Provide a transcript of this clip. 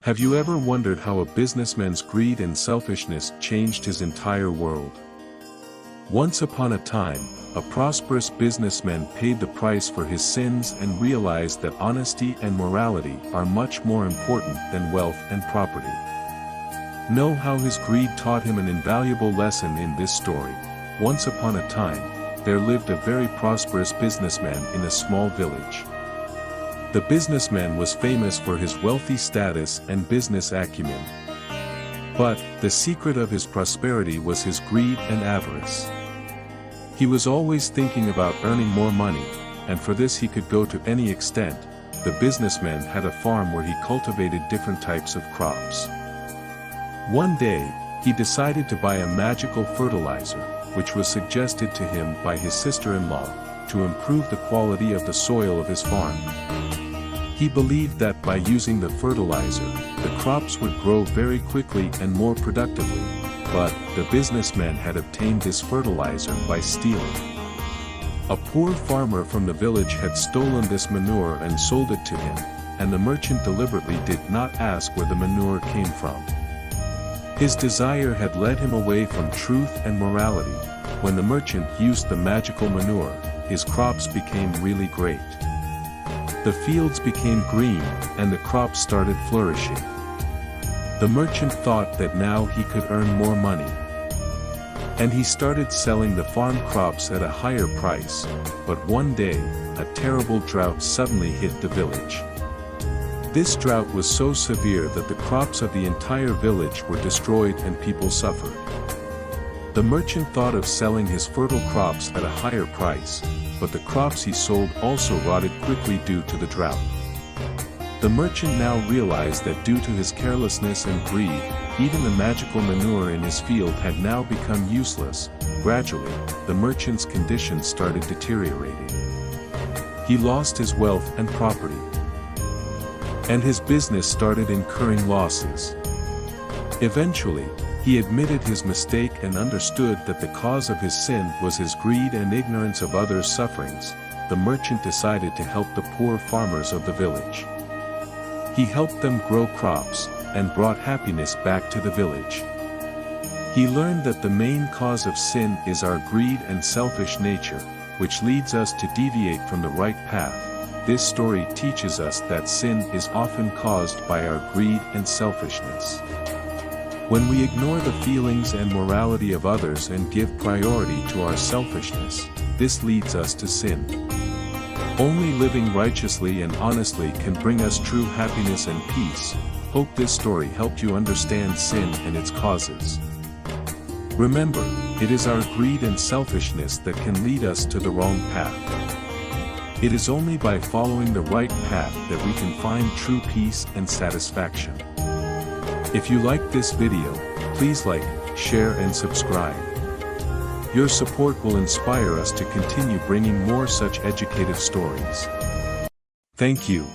Have you ever wondered how a businessman's greed and selfishness changed his entire world? Once upon a time, a prosperous businessman paid the price for his sins and realized that honesty and morality are much more important than wealth and property. Know how his greed taught him an invaluable lesson in this story. Once upon a time, there lived a very prosperous businessman in a small village. The businessman was famous for his wealthy status and business acumen. But, the secret of his prosperity was his greed and avarice. He was always thinking about earning more money, and for this he could go to any extent. The businessman had a farm where he cultivated different types of crops. One day, he decided to buy a magical fertilizer, which was suggested to him by his sister-in-law, to improve the quality of the soil of his farm. He believed that by using the fertilizer, the crops would grow very quickly and more productively, but the businessman had obtained this fertilizer by stealing. A poor farmer from the village had stolen this manure and sold it to him, and the merchant deliberately did not ask where the manure came from. His desire had led him away from truth and morality. When the merchant used the magical manure, his crops became really great. The fields became green, and the crops started flourishing. The merchant thought that now he could earn more money. And he started selling the farm crops at a higher price, but one day, a terrible drought suddenly hit the village. This drought was so severe that the crops of the entire village were destroyed and people suffered. The merchant thought of selling his fertile crops at a higher price, but the crops he sold also rotted quickly due to the drought. The merchant now realized that due to his carelessness and greed, even the magical manure in his field had now become useless. Gradually, the merchant's condition started deteriorating. He lost his wealth and property, and his business started incurring losses. Eventually, he admitted his mistake and understood that the cause of his sin was his greed and ignorance of others' sufferings. The merchant decided to help the poor farmers of the village. He helped them grow crops, and brought happiness back to the village. He learned that the main cause of sin is our greed and selfish nature, which leads us to deviate from the right path. This story teaches us that sin is often caused by our greed and selfishness. When we ignore the feelings and morality of others and give priority to our selfishness, this leads us to sin. Only living righteously and honestly can bring us true happiness and peace. Hope this story helped you understand sin and its causes. Remember, it is our greed and selfishness that can lead us to the wrong path. It is only by following the right path that we can find true peace and satisfaction. If you liked this video, please like, share and subscribe. Your support will inspire us to continue bringing more such educative stories. Thank you.